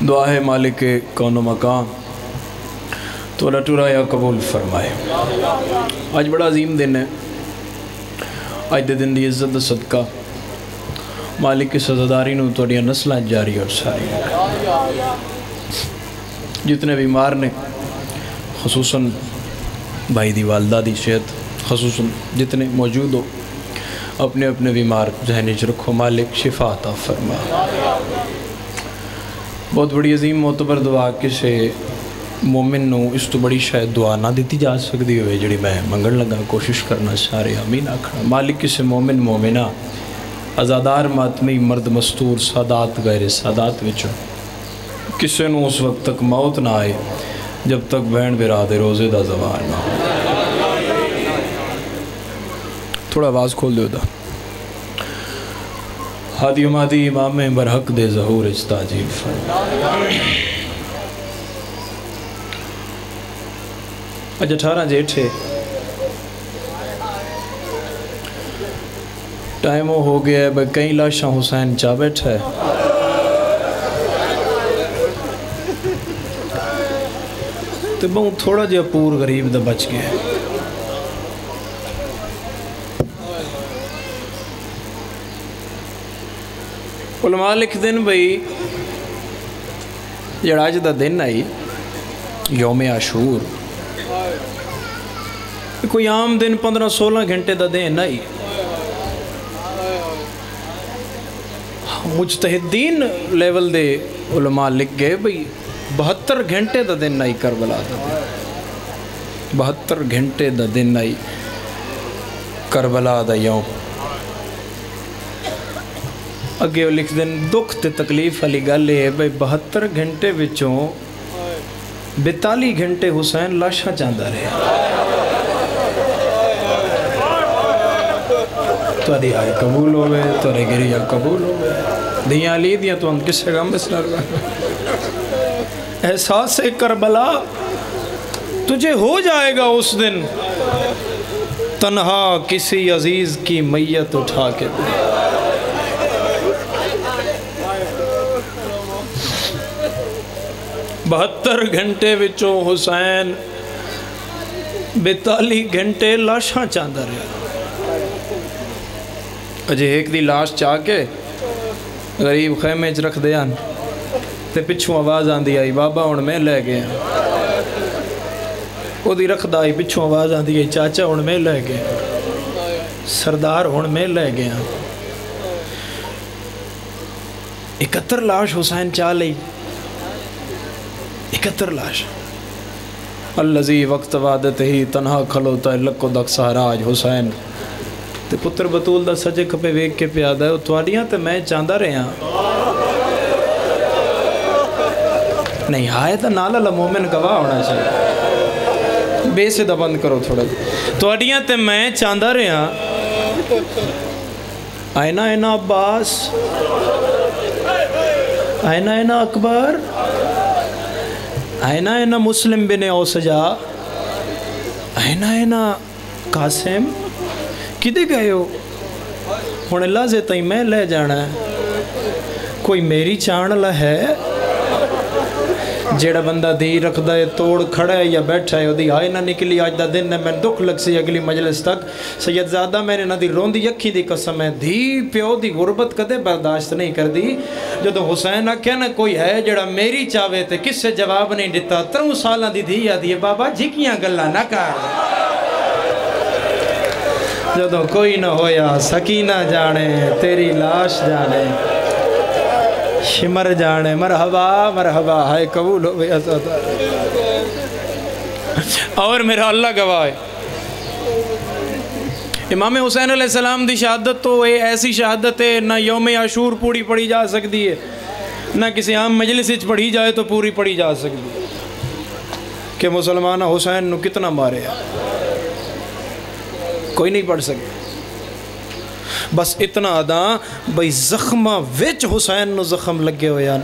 دعا ہے مالک کون و مکان تو اللہ ٹورا یا قبول فرمائے۔ آج بڑا عظیم دن ہے، آج دے دن دی عزت دا صدقہ مالک کی سزاداری نو توڑیاں نسلیں جاری اور ساری، جتنے بیمار نے خصوصاً بھائی دی والدہ دی صحت، خصوصاً جتنے موجود ہو اپنے اپنے بیمار ذہنی چ رکھو، مالک شفا عطا فرما۔ بہت بڑی عظیم معتبر دعا کسے مومن نو اس تو بڑی شاید دعا نہ دیتی جا سکتی ہوئے جڑی میں منگن لگا، کوشش کرنا سارے آمین آکھنا۔ مالک کسے مومن مومنہ ازادار ماتمی مرد مستور سادات غیر سادات وچوں کسے نو اس وقت تک موت نہ آئے جب تک بہن برادر روزے دا زوال نہ ہو۔ تھوڑا آواز کھول دے دا ہادی و مادی امام برحق دے ظہور استاجیل فرما۔ آج 18 جیٹھ ہے، ٹائم ہو گیا ہے، بھئی کئی لاشاں حسین چاہ بیٹھا ہے۔ تو بہت تھوڑا جا پور غریب دا بچ گیا ہے۔ علماء لکھ دن بھئی جڑا آج دا دن آئی یوم عاشور، کوئی عام دن 15-16 گھنٹے دا دن آئی، مجتہدین لیول دے علماء لکھ گئے بھئی 72 گھنٹے دا دن آئی کربلا دا دن، 72 گھنٹے دا دن آئی کربلا دا یوم۔ اگے وہ لکھ دن دکھ تے تکلیف علی گل ہے بھئی 72 گھنٹے وچوں 42 گھنٹے حسین لاشاں چاندہ رہے۔ تو ادھی آئے قبول ہوئے، تو رہ گریہ قبول ہوئے، دیاں لی دیاں تو ہم کس سے غم بس لڑ گئے۔ احساس کربلا تجھے ہو جائے گا اس دن، تنہا کسی عزیز کی میت اٹھا کے دے۔ 72 گھنٹے وچوں حسین 42 گھنٹے لاشاں چاندہ رہا۔ اجے ایک دی لاش چاہ کے غریب خیمے چ رکھ دیاں تے پچھوں آواز آن دی آئی بابا ہن میں لے گیا، او دی رکھ دائی پچھوں آواز آن دی آئی چاچا ہن میں لے گیا، سردار ہن میں لے گیا۔ 71 لاش حسین چاہ لئی، 71 لاش۔ اللذی وقت وعدت ہی تنہا کھلوتا ہے لکو دک سہراج حسین تے پتر بطول دا سجے کھپے ویک کے پیادہ ہے، توڑیاں تے میں چاندہ رہے ہیں نہیں آئے تا نالا لمومن گواہ ہونا چاہیے، بے سے دبند کرو تھوڑا توڑیاں تے میں چاندہ رہے ہیں۔ آئینہ اینا عباس، آئینہ اینا اکبر، آئینہ اینا مسلم بن اوسجا، آئینہ اینا قاسم، کدے گئے ہو؟ ہون اللہ سے تائیں میں لے جانا ہے، کوئی میری چاند لہ ہے جیڑا بندہ دی رکھ دے توڑ کھڑا ہے یا بیٹھا ہے، وہ دی آئے نہ نکلی آج دا دن ہے، میں دکھ لگ سی اگلی مجلس تک سید زادہ میں نے نہ دی روندی یکھی دی قسم ہے، دھی پیو دی غربت کدے برداشت نہیں کر دی۔ جو تو حسین آکھیا نا کوئی ہے جیڑا میری چاہوے تے کس سے جواب نہیں دیتا، 3 سالاں دی دھی آدھی ہے بابا جھکیاں گلہ نہ کر، جو تو کوئی نہ ہویا سکینہ جانے تیری لاش جانے شمر جانے مرحبا مرحبا ہائے قبول ہو گیا ساتا۔ اور میرا اللہ گواہ ہے امام حسین علیہ السلام دی شہادت تو ایسی شہادت ہے نہ یوم عاشور پوری پڑھی جا سکتی ہے، نہ کسی عام مجلس وچ پڑھی جائے تو پوری پڑھی جا سکتی ہے کہ مسلمان حسین نو کتنا مارے ہیں، کوئی نہیں پڑھ سکتا۔ بس اتنا ادا بھئی زخمہ وچ حسین نو زخم لگے ہویا،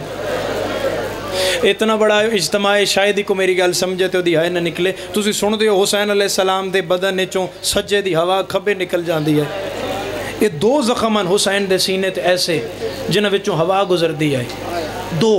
اتنا بڑا اجتماع شاہدی کو میری گل سمجھے تو دی آئے نہ نکلے۔ تسی سن دیو حسین علیہ السلام دے بدن چوں سجے دی ہوا کھبے نکل جان دی ہے، یہ 2 زخمان حسین دے سینے تے ایسے جنہ وچوں ہوا گزر دی ہے، 2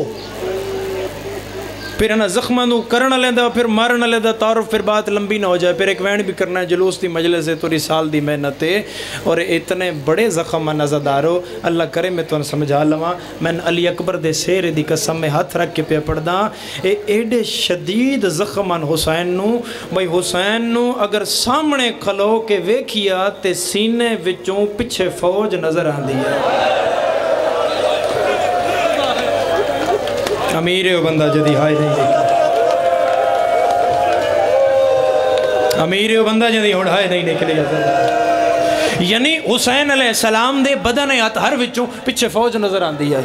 پھر انہاں زخماں نو کرن لیندہ پھر مارن لیندہ تعارف پھر بات لمبی نہ ہو جائے پھر ایک وین بھی کرنا ہے جلوس دی مجلس ہے توری سال دی محنت ہے اور اتنے بڑے زخم نظردارو اللہ کرے میں تو سمجھا لواں میں علی اکبر دے سیر دی قسم میں ہاتھ رکھ کے پہ پڑھدا ایڈے شدید زخمان حسین نو بھائی حسین نو اگر سامنے کھلو کے ویکھیا تے سینے وچوں پچھے فوج نظر آن دیا امیر ہے وہ بندہ جدی ہائے نہیں نکلے امیر ہے وہ بندہ جدی ہوڑ ہائے نہیں نکلے یعنی حسین علیہ السلام دے بدن اطہر وچوں پچھے فوج نظر آن دیا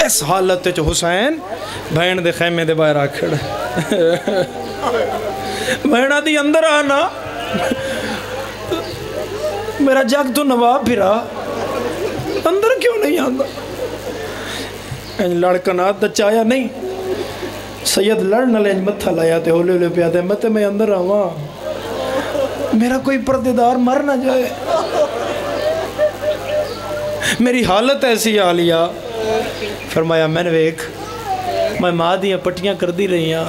اس حالت چ حسین بہن دے خیمے دے باہر آکھڑ بہنہ دی اندر آنا میرا جگ تو نواب پھرا اندر کیوں نہیں آندا لڑکنا دچایا نہیں سید لڑنا لیں متھا لایا تے ہولے ہولے پیاتے مت میں اندر آواں میرا کوئی پردیدار مر نہ جائے میری حالت ایسی آلیا فرمایا میں نے ویک میں ماں دیاں پٹیاں کر دی رہی ہاں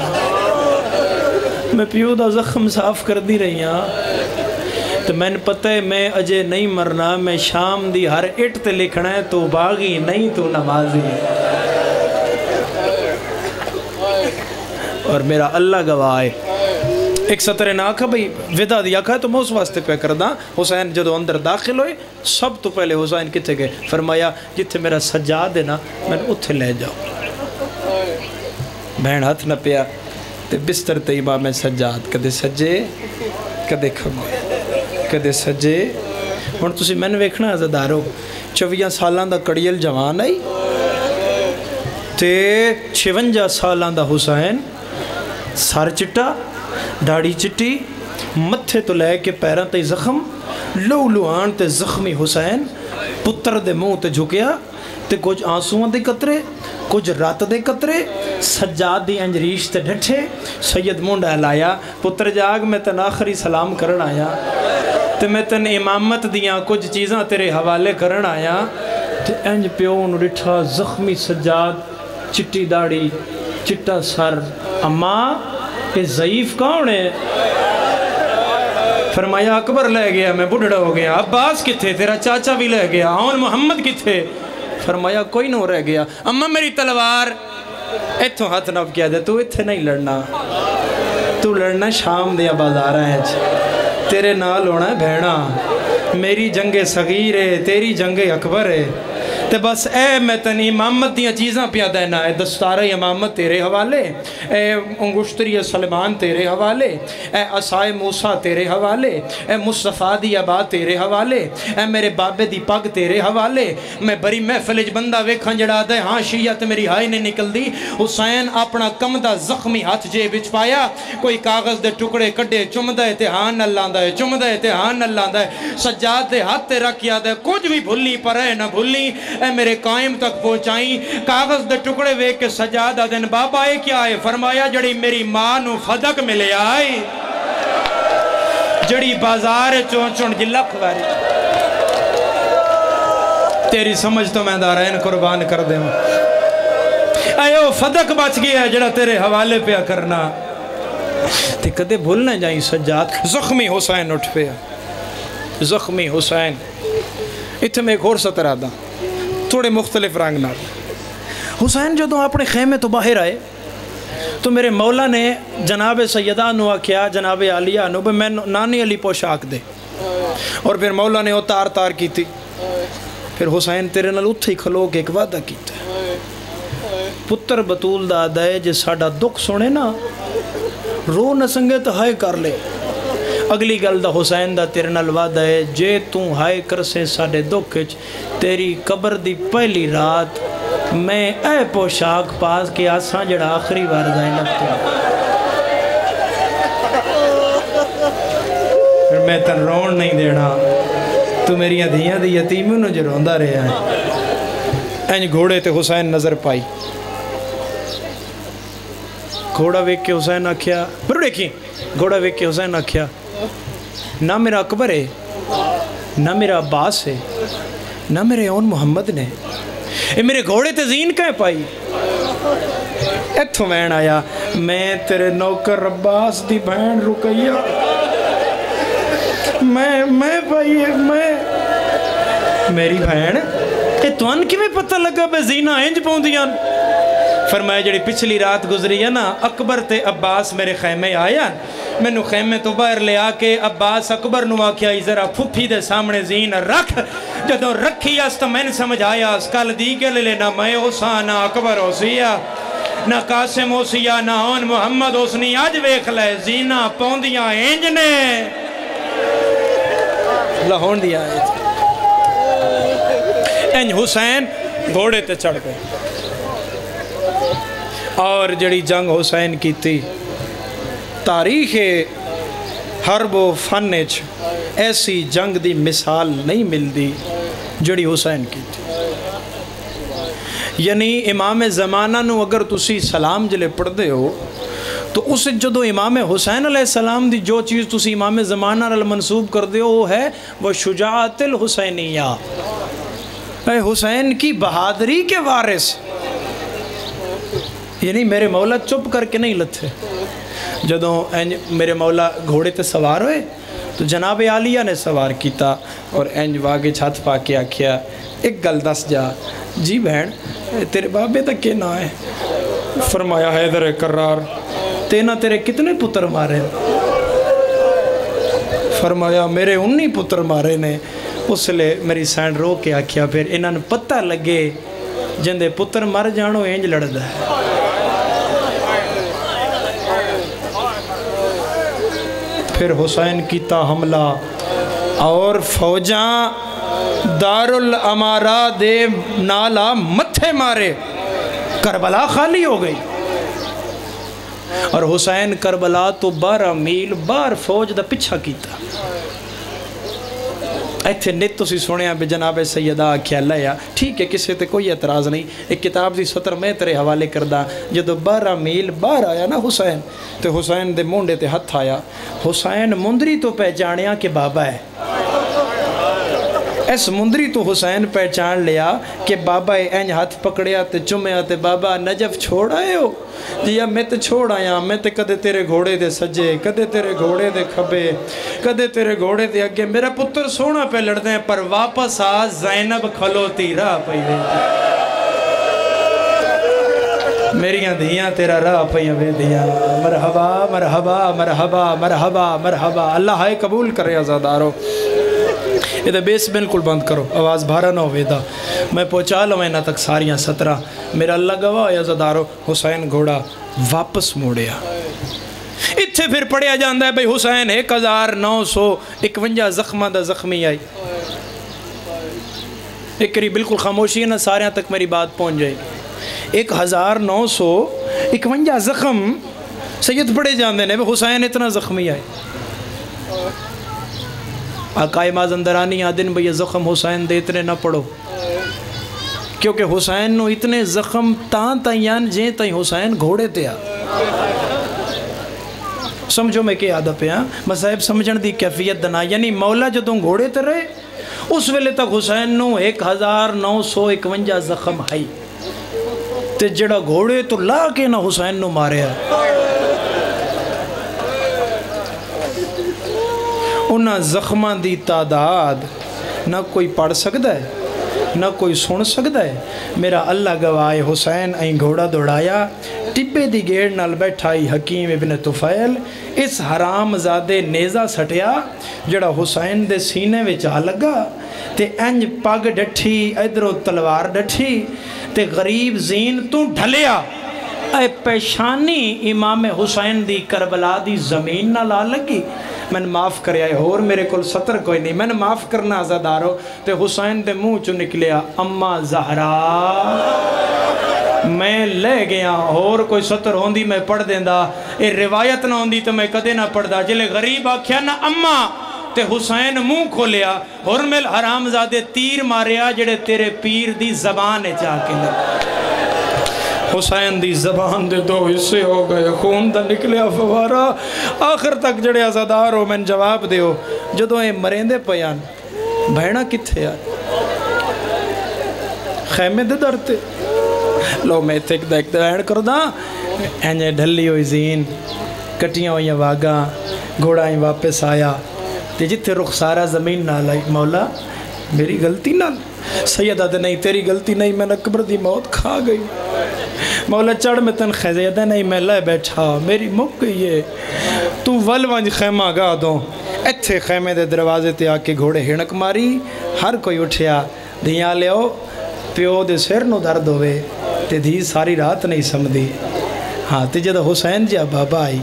میں پیو دا زخم صاف کر دی رہی ہاں تو میں نے پتہ ہے میں اجے نہیں مرنا میں شام دی ہر اٹ تے لکھنا ہے تو باغی نہیں تو نمازی اور میرا اللہ گواہ ہے ایک سطر نہ آکھا بھئی ودا دیا کھا تو میں اس واسطے پہ کر دا حسین جدو اندر داخل ہوئے سب تو پہلے حسین کتے گئے فرمایا جتھے میرا سجاد ہے نا میں اتھے لے جاؤ بہن ہاتھ نہ پیا تے بستر تے امام سجاد کدے سجے کدے کھگوئے کدے سجے ہن تسی میں نے ویکھنا عزدارو 24 سالان دا کڑیل جوان آئی تے 56 سالان دا حسین سار چٹا ڈاڑی چٹی متھے تو لے کے پیران تے زخم لو لوان تے زخمی حسین پتر دے منہ تے جھکیا تے کچھ آنسوان دے قطرے کچھ رات دے قطرے سجاد دی انجریش تے ڈھٹھے سید مونڈا لایا پتر جاگ میں تن آخری سلام کرن آیا تے میں تن امامت دیاں کچھ چیزاں تیرے حوالے کرن آیا تے انج پیون ڈٹھا زخمی سجاد چٹی داڑی چٹا سر اماں یہ ضعیف کون ہے فرمایا اکبر لے گیا میں بڑھڑا ہو گیا عباس کتھے تیرا چاچا بھی لے گیا آن محمد کتھے فرمایا کوئی نہ رہ گیا اماں میری تلوار ایتھوں ہاتھ نب کیا دے تو ایتھے نہیں لڑنا تو لڑنا شام دیا بازارہ ہے تیرے نال ہونا ہے بھیڑا میری جنگ صغیر ہے تیری جنگ اکبر ہے تے بس اے میں تن امامت دیاں چیزاں پیا دینا ہے دستار امامت تیرے حوالے اے انگشتری سلمان تیرے حوالے اے عصائے موسیٰ تیرے حوالے اے مصطفیٰ دی عبا تیرے حوالے اے میرے بابے دی پگ تیرے حوالے میں بری محفلج بندہ ویکھاں جڑا دے ہاں شیعت میری ہائی نے نکل دی حسین اپنا کمدہ زخمی ہاتھ جے بچ پایا کوئی کاغذ دے ٹکڑے کڈے چمدہ اتحان اللہ دا ہے چمدہ اتحان اللہ دا ہے سجاد دے ہاتھ تے رکھیا دے کچھ بھی بھلی پر ہے نہ بھلی اے میرے قائم تک پہنچائیں کاغذ دے ٹکڑے وے کے سجادہ دن بابا اے کیا ہے فرمایا جڑی میری ماں نو فدق ملے آئی جڑی بازار چون چون جلک واری تیری سمجھ تو میں دارین قربان کر دے ہوں اے او فدق بچ گیا ہے جڑا تیرے حوالے پہ کرنا تے کدے بھول نہ جائیں سجاد زخمی حسین اٹھ پہ زخمی حسین اتھے میں ایک اور سطر آدھا تھوڑے مختلف رنگ نال حسین جو تو اپنے خیمے تو باہر آئے تو میرے مولا نے جناب سیدہ نو کیا جناب علیہ نو میں نانی علی پوشاک دے اور پھر مولا نے وہ تار تار کی تھی پھر حسین تیرے نال اتھے کھلو کے ایک وعدہ کیتا پتر بطول دا دے جے ساڑا دکھ سنے نا رو نہ سنگے تو ہائے کر لے اگلی گل دا حسین دا تیرے نال وعدہ ہے جے توں ہائے کر سے ساڑے دکھ تیری قبر دی پہلی رات میں اے پوشاک پاس کے آساں جڑا آخری بار زینب تھا پھر میں تن رون نہیں دینا تو میری دھیاں دی یتیموں نے جو روندہ رہا ہے اینج گھوڑے تے حسین نظر پائی گھوڑا ویک کے حسین آکھیا پھر دیکھیں گھوڑا ویک کے حسین آکھیا نہ میرا اکبر ہے نہ میرا عباس ہے نہ میرے اون محمد نے اے میرے گھوڑے تے زین کہیں پائی؟ ایتھوں وین آیا میں تیرے نوکر عباس دی بہن رقیہ میں بھائی میں میری بہن اے توان کی میں پتہ لگا بے زینہ انج پہن دیاں؟ فرمایا جڑی پچھلی رات گزری ہے نا اکبر تے عباس میرے خیمے آیا میں نو خیمے تو باہر لے آکے عباس اکبر نو آکیا ذرا پھپھی دے سامنے زین رکھ جدو رکھی اس تو میں نے سمجھ آیا اس کل دی کے لے نہ میں اوسا نہ اکبر اوسیا نہ قاسم اوسیا نہ ہون محمد اوسنی آج ویکھ لے زینہ پوندیاں انج نے لہون دیا ہے انج حسین گھوڑے تے چڑھ گئے اور جڑی جنگ حسین کی تھی تاریخ حرب و فن ایسی جنگ دی مثال نہیں ملتی جڑی حسین کی تھی یعنی امام زمانہ نو اگر تسی سلام جلے پڑھ دے ہو تو اس جدو امام حسین علیہ السلام دی جو چیز تسی امام زمانہ رل منصوب کر دے ہو وہ ہے وہ شجاعت الحسینیہ حسین کی بہادری کے وارث یعنی میرے مولا چپ کر کے نہیں لتھے جدوں انج میرے مولا گھوڑے تے سوار ہوئے تو جناب عالیہ نے سوار کیتا اور انج واگے چھت پا کے آکھیا ایک گل دس جا جی بہن تیرے بابے تک کے نہ ہے فرمایا حیدر کرار تینا تیرے کتنے پتر مارے فرمایا میرے 19 پتر مارے نے اس لئے میری سینڈ رو کے آکھیا پھر انہاں نے پتہ لگے جندے پتر مر جانو انج لڑدا ہے پھر حسین کیتا حملہ اور فوجاں دار الامارہ دے نالا متھے مارے کربلا خالی ہو گئی اور حسین کربلا تو 12 میل بار فوج دا پچھا کیتا ایتھے نیت تو سی سنیا بے جناب سیدہ آکھیا لیا ٹھیک ہے کسے تے کوئی اعتراض نہیں ایک کتاب دی سطر میں تیرے حوالے کردہ جدو 12 میل باہر آیا نا حسین تے حسین دے مونڈے تے ہتھ آیا حسین مندری تو پہچانیا کہ بابا ہے اس مندری تو حسین پہچان لیا کہ بابا اینج ہاتھ پکڑیا تے چمیا تے بابا نجف چھوڑ آئے ہو جی میں تے چھوڑ آیا میں تے کدے تیرے گھوڑے دے سجے کدے تیرے گھوڑے دے کھبے کدے تیرے گھوڑے دے اگے میرا پتر سونا پہ لڑ دیں پر واپس آ زینب کھلوتی راہ پہی دے میریاں دھیاں تیرا راہ پہی بے دھیاں مرحبا مرحبا مرحبا مرحبا مرحبا اللہ ہائے قبول کرے آزادارو یہ دے بیس بالکل بند کرو آواز بھارا نہ ہوئے دا میں پہنچا لوں اینا تک ساریاں 17 میرا اللہ گواہ یا زدارو حسین گھوڑا واپس موڑیا اتھے پھر پڑھیا جاندہ ہے بھئی حسین 1951 زخمہ دا زخمی آئی ایک کری بالکل خاموشی ہے نا ساریاں تک میری بات پہنچ جائے 1951 زخم سید پڑھے جاندے نے بھئی حسین اتنا زخمی آئی آقا مازندرانی آدن بھئی زخم حسین دے اتنے نہ پڑھو کیونکہ حسین نو اتنے زخم تاں تائیان جیں تائیں حسین گھوڑے تے آ سمجھو میں کہ آدھا پہ ہاں مذہب سمجھن دی کیفیت دنا یعنی مولا جدوں گھوڑے تے رہے اس ویلے تک حسین نو 1951 زخم ہائی تے جڑا گھوڑے تو لا کے نہ حسین نو مارے انہاں زخمان دی تعداد نہ کوئی پڑھ سکتا ہے نہ کوئی سن سکتا ہے میرا اللہ گواہ حسین این گھوڑا دوڑایا ٹپے دی گیڑ نال بیٹھائی حکیم ابن طفیل اس حرام زادے نیزہ سٹیا جڑا حسین دے سینے وچ آ لگا تے انج پگ ڈٹھی ادھروں تلوار ڈٹھی تے غریب زین تو ڈھلیا اے پیشانی امام حسین دی کربلا دی زمین نہ لا لگی میں نے معاف کریا ہے اور میرے کل سطر کوئی نہیں میں نے معاف کرنا آزادارو تے حسین دے منہ چو نکلیا اما زہرا میں لے گیا اور کوئی سطر ہوندی میں پڑھ دیندہ اے روایت نہ ہوندی تو میں کدے نہ پڑھ دا جلے غریب آکھیا نہ اما تے حسین منہ کھولیا اور میں حرام زادے تیر ماریا جڑے تیرے پیر دی زبان چاہ کے لگ حسین دی زبان دے 2 حصے ہو گئے خون دا نکلیا فوارا آخر تک جڑے آزادار ہو میں جواب دے ہو جدو اے مرین دے پیان بھیڑا کتھے آئے خیمے دے در تے لو میں تے ایک دائن کر دا اینجے ڈھلی ہوئی زین کٹیاں ہوئی واگا گھوڑا ہی واپس آیا تے جتھے رخسارہ زمین نہ لائی مولا میری غلطی نہ سیدہ دے نہیں تیری غلطی نہیں میں اکبر دی موت کھا گئی مولا چڑھ میں تن خیزیدہ نہیں میں لائے بیٹھا میری مک گئی ہے تو ولوانج خیمہ گا دو ایتھے خیمے دے دروازے تے آکے گھوڑے ہنک ماری ہر کوئی اٹھیا دھیاں لے ہو پیو دے سر نو درد ہوئے تے دھی ساری رات نہیں سمدھی ہاں تے جدہ حسین جا بابا آئی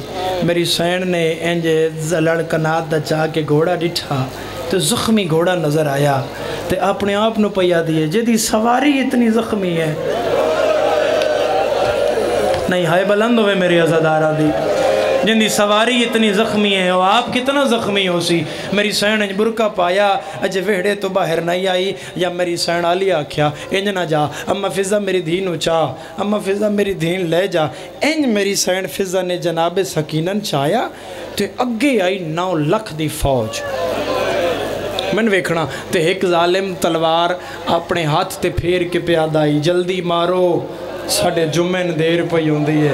میری حسین نے انجے زلڑ کنات دا چاہ کے گھوڑا ڈٹھا تو زخمی گھوڑا نظر آیا تے اپنے آپ نو پیا دیئے جدی سواری اتنی زخمی ہے نہیں ہائے بلند ہوئے میری عزادارہ دی جن دی سواری اتنی زخمی ہے اور آپ کتنا زخمی ہو سی میری سین انج برکہ پایا اجے وہڑے تو باہر نہیں آئی یا میری سین آلی آکھیا انج نہ جا اما فضا میری دھین اچھا اما فضا میری دھین لے جا انج میری سین فضا نے جناب سکینن چایا تو اگے آئی 9 لکھ دی فوج من ویکھنا تے ایک ظالم تلوار اپنے ہاتھ تے پھیر کے پیادہ آئی جلدی مارو ساڑھے جمعن دیر پئی ہوندی ہے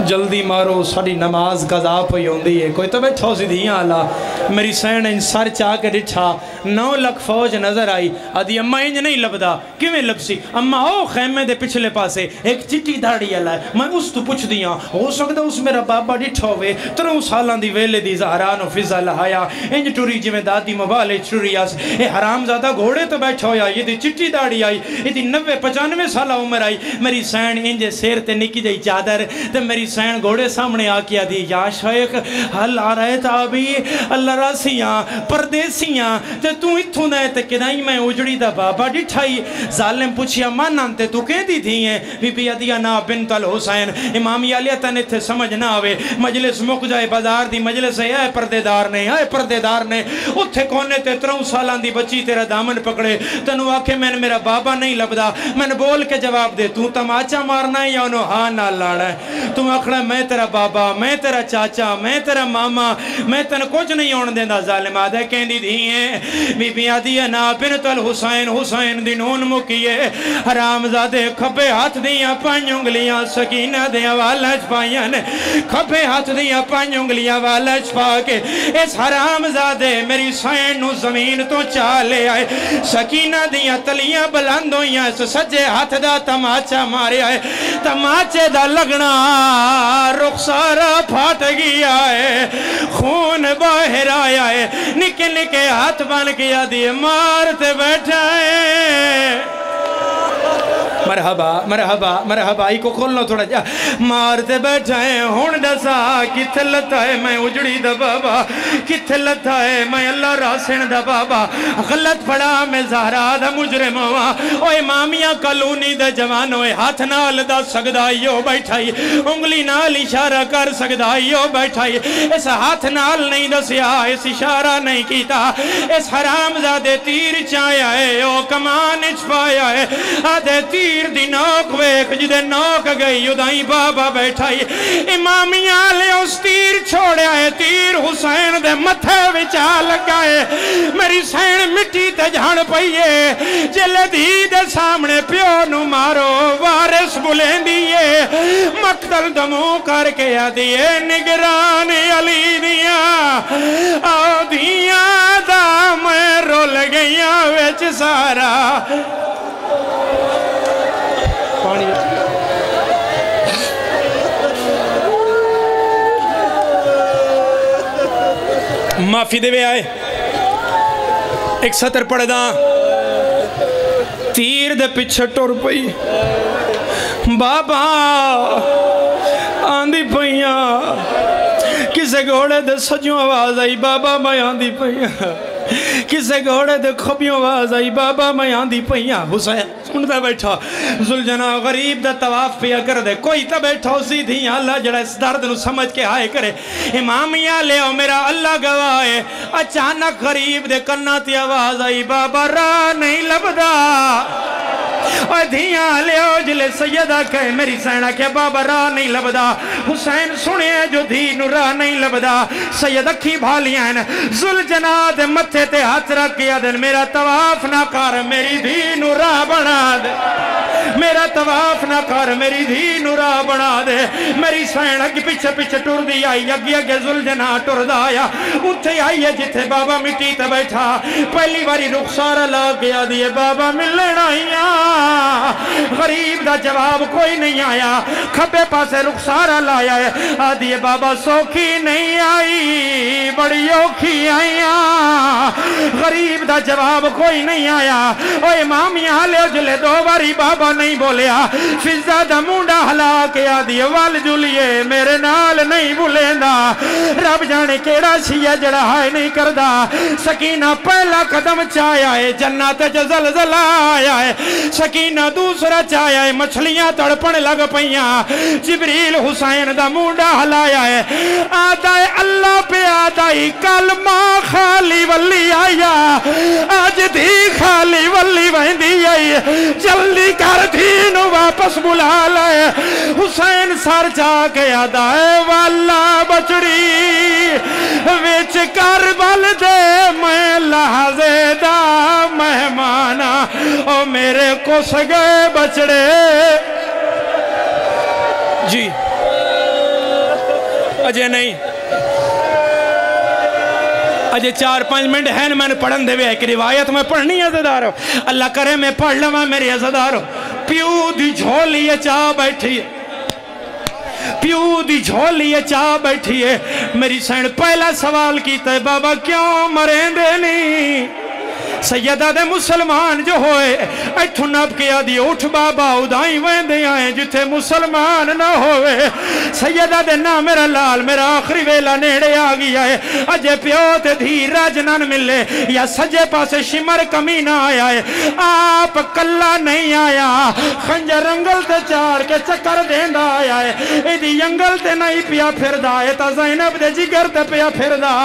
جلدی مارو ساڑھی نماز قضا پئی ہوندی ہے کوئی تو بیٹھو سی دھیاں اللہ میری سین ان سر چاہ کے ڈٹھا 9 لکھ فوج نظر آئی آدھی اممہ انج نہیں لبدا کیویں لبسی اممہ او خیمے دے پچھلے پاسے ایک چٹی داڑی اللہ ہے میں اس تو پوچھ دیاں ہو سکتا اس میرا بابا ڈٹھا ہوئے 3 سالان دی ویلے دی زہران و فضا لہایا انج ٹوری جی میں دادی مبالے ٹوری آس اے حرام زادہ گھوڑے تو بیٹھا ہویا یہ دی چٹی داڑی آئی یہ دی 90-95 سالہ عمر آئی میری سین انج سیر تے نکی جائی چادر تے میری سین گھوڑے سامنے آکیا دی یا شیخ حل آ رہے تھا ابھی اللہ راسیاں پردیسیاں تے تو اتھوں دے تے کدائی میں اجڑی دا بابا ڈٹھائی ظالم پوچھیا مانن تے تو کہہ دی تھی ہیں بی بی عدیہ نا بنت الحسین امامی علیہ تنے تھے سمجھ نہ آوے مجلس مک جائے بازار دی مجلس ہے اے پردے دار نے اتھے کونے تے 3 سالان دی بچی تیرا دامن پکڑے تنو آکھے میں میرا بابا نہیں لبدا میں بول کے جواب دے تو تماچا مارنا ہے یا انہوں ہاں نہ لانا ہے تم آکھنا میں تیرا بابا میں تیرا چاچا میں تیرا ماما میں تن کچھ نہیں ہون دیندہ ظالم آدھے کہیں دی ہیں بی بی آدھی ہے نا بنت الحسین حسین دی نون مکیے حرام زادے کھپے ہاتھ دیاں 5 انگلیاں سکینہ دیاں والج پائیاں کھپے ہاتھ دیاں 5 انگلیاں والج پا کے اس حرام زادے میری سین نو زمین تو چالے آئے سکینہ دیاں تلیاں بلند ہویاں اس سجے ہاتھ دا تماچا مارے آئے تماچے دا لگنا رخسارہ پھاٹ گیا ہے خون باہر آیا ہے نکے نکے ہاتھ بن گیا دیئے مارتے بیٹھا ہے مرحبا مرحبا مرحبا ای کو کھولنا تھوڑا جا مارتے بیٹھا ہے ہون ڈسا کتھے لتا ہے میں اجڑی دا بابا کتھے لتا ہے میں اللہ راسن دا بابا غلط پڑا میں زہرا دا مجرم ہوا او امامیاں کلونی دا جوان ہوئے ہاتھ نال دا سگدائیو بیٹھائی انگلی نال اشارہ کر سگدائیو بیٹھائی اس ہاتھ نال نہیں دسیا اس اشارہ نہیں کیتا اس حرام زادے تیر چایا ہے او کمان اچپایا ہے آدھے تیر دی نوک ویک جدے نوک گئی ادائی بابا بیٹھائی امامیاں لے اس تیر چھوڑے آئے تیر حسین دے متھے وچا لگائے میری سین مٹی تے جھان پئیے جلے دی دے سامنے پیو نو مارو وارث بلین دیئے مقتل دمو کر کے آدھیے نگران علی دیاں آدھیاں دا میں رول گئیاں ویچ سارا پانی معافی دے وے آئے ایک سطر پڑھ دا تیر دے پچھے ٹور پئی بابا آندھی پئیاں کسے گھوڑے دے سجوں آواز آئی بابا میں آندھی پئیاں کسے گھوڑے دے کھبیوں آواز آئی بابا میں آندھی پئیاں حسین سنتا بیٹھا زلجنا غریب دا تواف پیا کر دے کوئی تا بیٹھا اسی تھی اللہ جڑا اس درد نو سمجھ کے آئے کرے امامیاں لے او میرا اللہ گواہ اچانک غریب دے کناتی آواز آئی بابا راہ نہیں لبدا اور دھیاں لیو جلے سیدہ کہے میری سینہ کہ بابا راہ نہیں لبدا حسین سنے جو دھی نو راہ نہیں لبدا سید اکھی بھالیاں ذوالجناح دے متھے تے ہاتھ رکھ کے دن میرا طواف نہ کر میری دھی نو راہ بنا دے میرا طواف نہ کر میری دھی نو راہ بنا دے میری سینہ کی پیچھے پیچھے ٹر دی آئی اگی اگے ذوالجناح ٹر دا آیا اتھے آئی ہے جتھے بابا مٹی تے بیٹھا پہلی باری رخسارہ لا گیا دیئے بابا ملن آئیاں غریب دا جواب کوئی نہیں آیا کھبے پاسے رخسارہ لایا ہے آدھیے بابا سوکھی نہیں آئی بڑی اوکھی آئیاں غریب دا جواب کوئی نہیں آیا او امام یہاں لے جلے دو باری بابا نہیں بولیا فضا دا مونڈا ہلا کے آدھیے وال جلیے میرے نال نہیں بھولیندا رب جانے کیڑا شیعہ جڑا ہائے نہیں کردہ سکینہ پہلا قدم چایا ہے جنت زلزلہ آیا ہے سکینہ دوسرا چایا ہے مچھلیاں تڑپن لگ پئیاں جبریل حسین دا مونڈا ہلایا ہے آدھا ہے اللہ پہ آدھا ہی کلمہ خالی ولی آیا آج دی خالی ولی ویندی آئی جلدی کر دین واپس بلا لائے حسین سر جا کے آدھا ہے والا بچڑی ویچ کربل دے میں لحظے دا مہمانا او میرے کو سگے بچڑے جی اجے نہیں اجے 4-5 منٹ ہیں میں نے پڑھن دے ایک روایت میں پڑھنی عزدارو اللہ کرے میں پڑھ لواں میری عزدارو پیو دی جھولی چاہ بیٹھی ہے پیو دی جھولی چاہ بیٹھی ہے میری سین پہلا سوال کیتا ہے بابا کیوں مرین دے نہیں سیدہ دے مسلمان جو ہوئے ایتھو نب کیا دی اٹھ بابا ادائیں ویندے آئیں جتے مسلمان نہ ہوئے سیدہ دے نا میرا لال میرا آخری ویلا نیڑے آگی آئے اجے پیوتے دھی راجنان ملے یا سجے پاسے شمر کمی نہ آیا ہے آپ کلا نہیں آیا خنجر انگل تے چار کے چکر دیندہ آیا ہے ایدی انگل تے نہیں پیا پھر دا ہے تا زینب دے جگر تے پیا پھر دا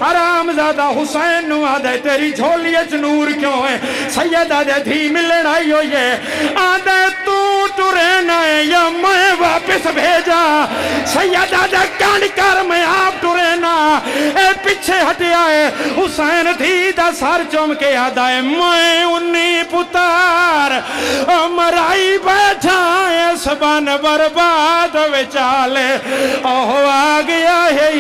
حرام زادہ حسین نو آدھے تیری جھولی نور کیوں ہے سیدہ دے دھی ملن آئی ہوئی ہے آدھے تو ٹرینا ہے یا میں واپس بھیجا سیدہ دے کانڈ کر میں آپ ٹرینا اے پچھے ہٹے آئے حسین دھی دا سر چوم کے آدھا ہے میں انی پتار مرائی بیٹھا ہے سبان برباد وچالے اوہ آگیا ہے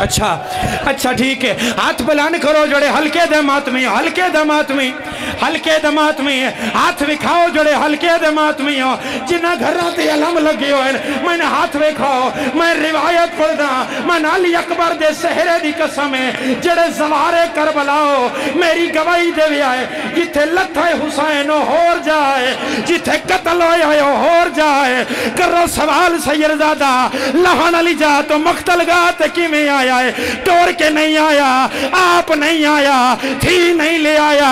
اچھا ٹھیک ہے ہاتھ بلان کرو جڑے ہلکے دماتمی ہلکے دماتمی ہاتھ وکھاؤ جڑے ہلکے دماتمی ہو جنہ گھراتے علم لگے ہوئے میں نے ہاتھ وکھاؤ میں روایت پڑھ دا میں علی اکبر دے سہرے دی قسم ہے جڑے زوارے کربلاؤ میری گواہی دے بھی آئے جتھے لتھے حسین ہور جائے جتھے قتل ہوئے ہور جائے کرو سوال سیرزادہ لہن علی جا تو مقتل گاتے کی میں آیا ہے ٹور کے نہیں آیا آپ نہیں آیا تھی نہیں لے آیا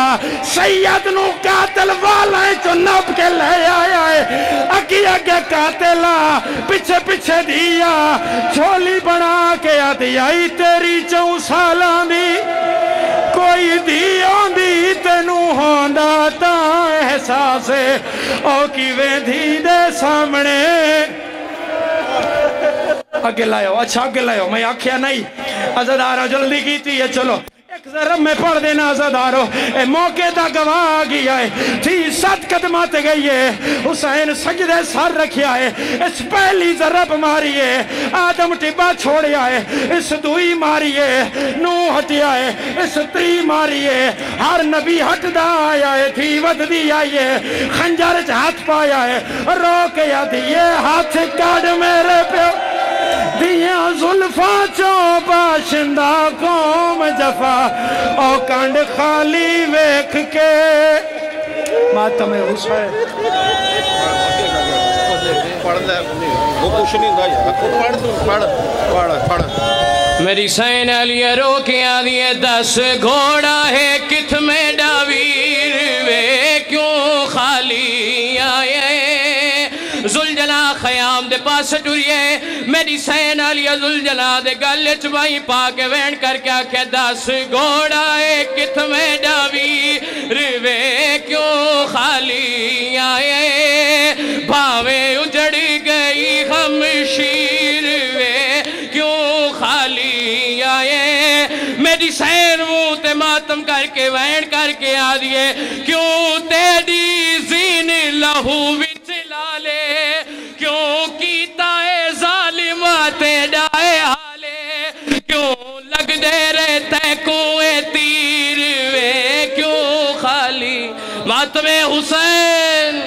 سید نو قاتل والا ہے جو نب کے لے آیا ہے اکی اگے قاتلہ پچھے پچھے دیا جھولی بنا کے دیا تیری 4 سالان دی کوئی دیوں دی تینو ہوندہ تا احساس او کی ویندھی دے سامنے آگے لائیو اچھا آگے لائیو میں آکھیا نہیں عزدارہ جلدی کیتی ہے چلو ایک ضرب میں پڑھ دینا عزدارو اے موقع دا گواہ آگیا ہے تھی 7 قدمات گئی ہے حسین سجدے سر رکھیا ہے اس پہلی ضرب ماری ہے آدم ٹبا چھوڑیا ہے اس دوئی ماری ہے نوح ہٹیا ہے اس 3 ماری ہے ہر نبی ہٹ دا آیا ہے تھی ود دی آئی ہے خنجر ہاتھ پایا ہے روکے یا دیئے ہاتھ کاڑ میرے پہ دیاں ظلفہ چوں باشندہ قوم جفا او کانڈ خالی ویکھ کے ماتم حسین میری سین علی روکیاں دیئے 10 گھوڑا ہے کتھ میں ڈاویر وے کیوں خالی آئے زلجلال خیام دے پاس ٹوریے میری سین علی زلجلال دے گلے چبائی پاکے وین کر کے آکھے 10 گھوڑا کت میں ڈاوی روے کیوں خالی آئے بھاوے اجڑ گئی خمشیر وے کیوں خالی آئے میری سین منہ تے ماتم کر کے وین کر کے آدھئے کیوں تیری زین لہو وچ لالے کیوں کیتا اے ظالمات ڈائے حالے کیوں لگ دے رہتے کوئے تیر وے کیوں خالی ماتم حسین